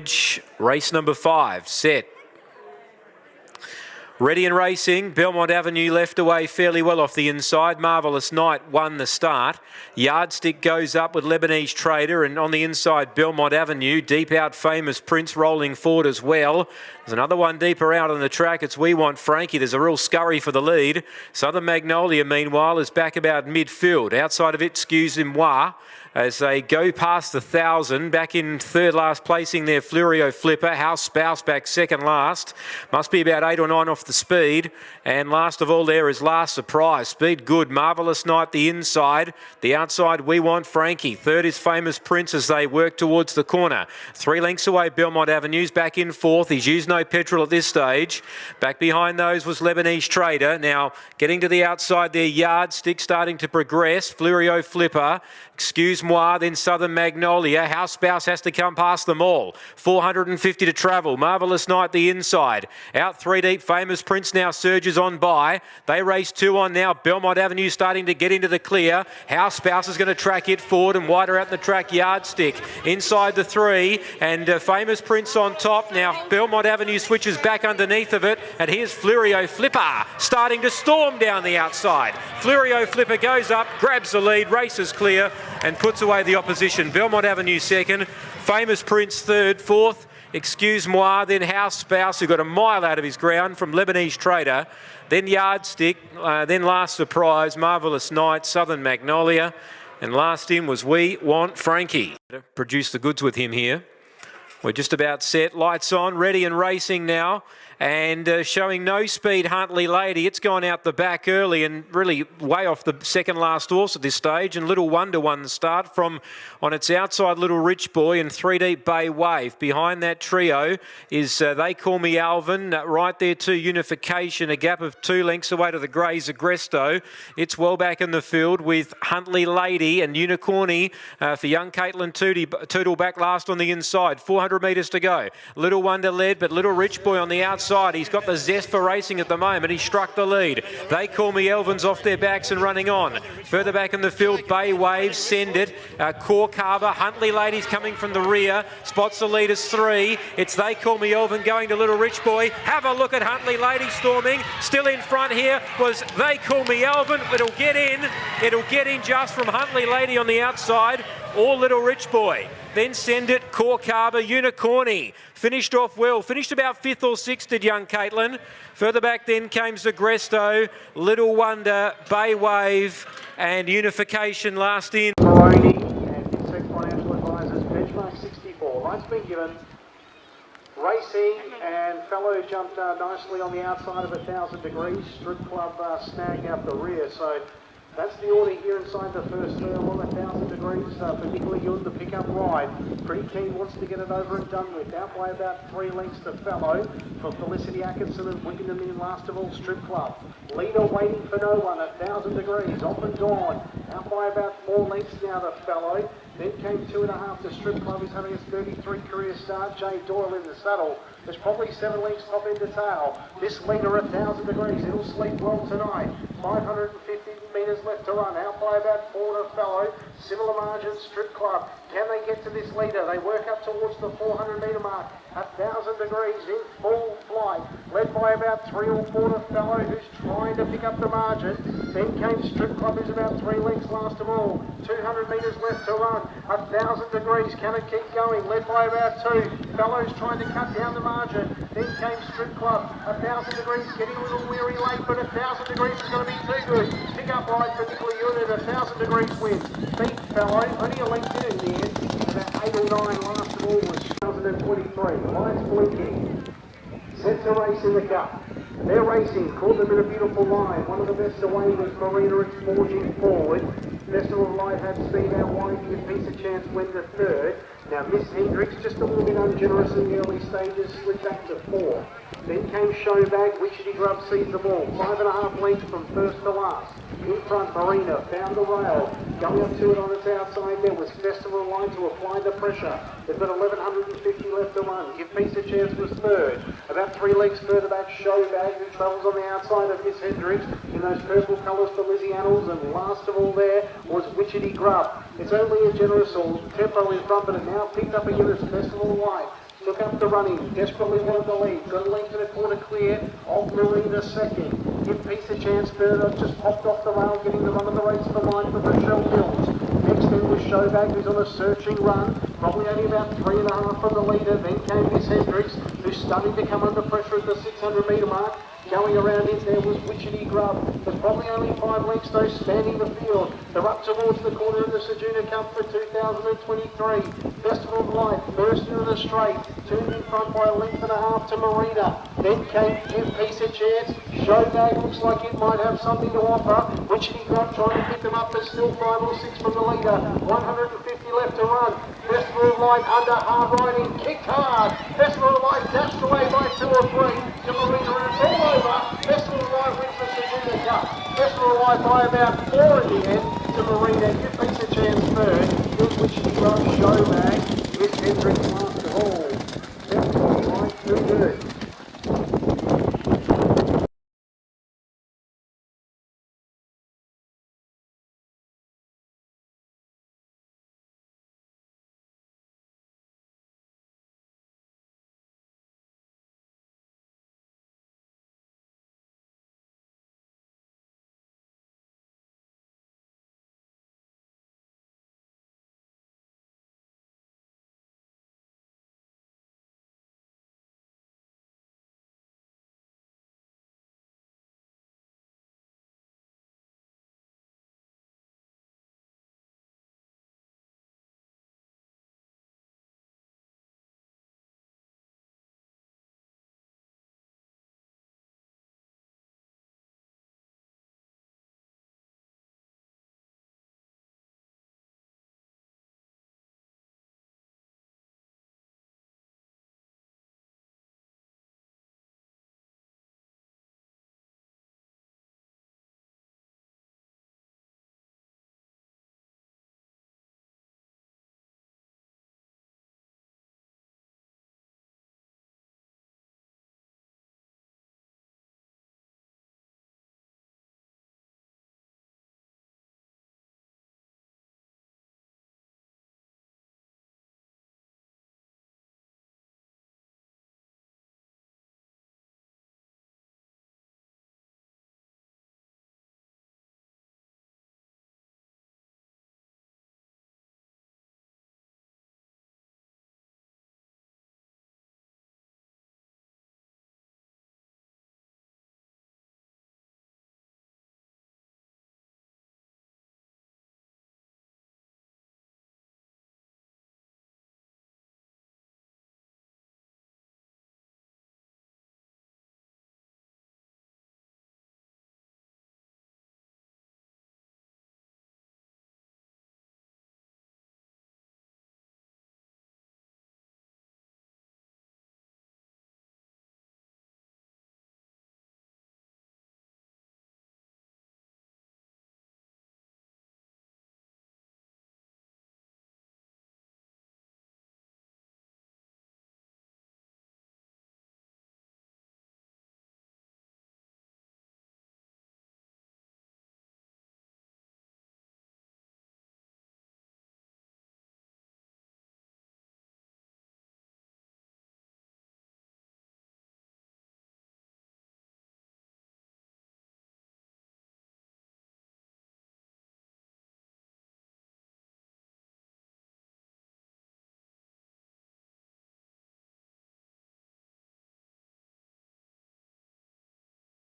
Bridge, race number 5, set. Ready and racing, Belmont Avenue left away fairly well off the inside. Marvellous Night won the start. Yardstick goes up with Lebanese Trader, and on the inside Belmont Avenue. Deep out Famous Prince rolling forward as well. There's another one deeper out on the track. It's We Want Frankie. There's a real scurry for the lead. Southern Magnolia, meanwhile, is back about midfield. Outside of it, Excuse-moi, as they go past the 1,000. Back in third last placing there, Flurio Flipper. House Spouse back second last. Must be about 8 or 9 off the speed. And last of all there is Last Surprise. Speed good. Marvellous Night the inside. The outside, We Want Frankie. Third is Famous Prince as they work towards the corner. 3 lengths away, Belmont Avenue's back in fourth. He's used no petrol at this stage. Back behind those was Lebanese Trader. Now getting to the outside there, Yardstick starting to progress. Flurio Flipper. Excuse-moi, then Southern Magnolia. House Spouse has to come past them all. 450 to travel. Marvellous Night the inside. Out 3 deep, Famous Prince now surges on by. They race 2 on now. Belmont Avenue starting to get into the clear. House Spouse is going to track it forward and wider out the track. Yardstick inside the 3 and Famous Prince on top. Now Belmont Avenue switches back underneath of it, and here's Flurio Flipper starting to storm down the outside. Flurio Flipper goes up, grabs the lead, races clear and puts away the opposition. Belmont Avenue second, Famous Prince third, fourth, Excuse-moi, then House Spouse, who got a mile out of his ground from Lebanese Trader, then Yardstick, then Last Surprise, Marvellous Night, Southern Magnolia, and last in was We Want Frankie. Produce the goods with him here. We're just about set, lights on, ready and racing now. And showing no speed, Huntley Lady. It's gone out the back early and really way off the second last horse at this stage. And Little Wonder won the start from on its outside, Little Rich Boy and 3 deep Bay Wave. Behind that trio is They Call Me Alvin. Right there too, Unification, a gap of 2 lengths away to the Greys Agresto. It's well back in the field with Huntley Lady and Unicorny for young Caitlin Tootle back last on the inside. 400 metres to go. Little Wonder led, but Little Rich Boy on the outside. He's got the zest for racing at the moment. He struck the lead. They Call Me Elvin's off their backs and running on. Further back in the field, Bay Wave, Send It, Core Carver, Huntley Ladies coming from the rear. Spots the leaders 3. It's They Call Me Elvin going to Little Rich Boy. Have a look at Huntley Lady storming. Still in front here was They Call Me Elvin. It'll get in. It'll get in just from Huntley Lady on the outside. Or Little Rich Boy. Then Send It, Core Carver, Unicorny. Finished off well. Finished about 5th or 6th, did young Caitlin. Further back then came Zagresto, Little Wonder, Bay Wave, and Unification last in. Moroni and Insect Financial Advisors, benchmark 64. Light's been given. Racing and Fellow jumped nicely on the outside of 1,000 degrees. Strip Club snagged out the rear. So that's the order here inside the first turn on 1,000 degrees for Nicola Yoon, the pickup ride. Pretty keen, wants to get it over and done with. Out by about 3 lengths to Fellow for Felicity Atkinson and whipping them in last of all Strip Club. Leader waiting for no one, 1,000 degrees, off and gone. Out by about 4 lengths now to Fellow. Then came 2.5 to Strip Club. He's having his 33 career start. Jay Doyle in the saddle. There's probably 7 lengths top end to tail. This leader 1,000 degrees. It'll sleep well tonight. 550 metres left to run. Out by about 4 to Fellow. Similar margins, Strip Club. Can they get to this leader? They work up towards the 400 metre mark. 1,000 degrees in full flight. Led by about 3 or 4 to Fellow, who's trying to pick up the margin. Then came Strip Club, who's about 3 lengths last of all. 200 metres left to run. 1,000 degrees. Can it keep going? Led by about 2. Fellow's trying to cut down the margin. Then came Strip Club. 1,000 degrees. Getting a little weary late, but 1,000 degrees is going to be too good. Pick up right for Nicola Unit. 1,000 degrees wins. Beat Fellow. Only a length in the end. About 8 or 9 last of all was 2023. Lights blinking. Set to race in the cup. They're racing. Caught them in a beautiful line. One of the best away was Marina. It's forging forward. Festival of Light had speed out wide. You get piece of chance win the third. Now Miss Hendricks just a little bit ungenerous in the early stages, slid back to 4. Then came Showbag, Wichity Grub seized the ball. 5.5 lengths from first to last. In front, Marina found the rail. Going up to it on its outside there was Festival of Light to apply the pressure. They've got 1,150 left to run. Give Piece of Chance was third. About 3 lengths further back, Showbag, who travels on the outside of Miss Hendricks in those purple colours for Lizzie Annals. And last of all there was Wichity Grub. It's only a generous tempo in front, but it now picked up again as Festival of Light. took up the running, desperately wanted the lead, got a length and a quarter clear of Marina second. Give Peace a Chance third, just popped off the rail, getting the run of the race to the line for Rochelle Mills. Next in was Showbag, who's on a searching run, probably only about 3.5 from the leader. Then came Miss Hendricks, who's starting to come under pressure at the 600 metre mark. Going around in there was Witchetty Grub. There's probably only 5 lengths though spanning the field. They're up towards the corner of the Sejuna Cup for 2023. Festival of Light, first in the straight, turned in front by 1.5 lengths to Marina. Then came Give Peace a Chance. Showbag looks like it might have something to offer. Witchetty Grub trying to pick them up, but still 5 or 6 from the leader. 150 left to run. Festival of Light under hard riding, kicked hard. Festival of Light dashed away by 2 or 3 to Marina, and it's all over. Festival of Light wins the Sejuna Cup. Festival of Light by about 4 in the end to Marina. Give Peace a Chance third. Here's Witchetty Grub, Showbag. Miss Hendricks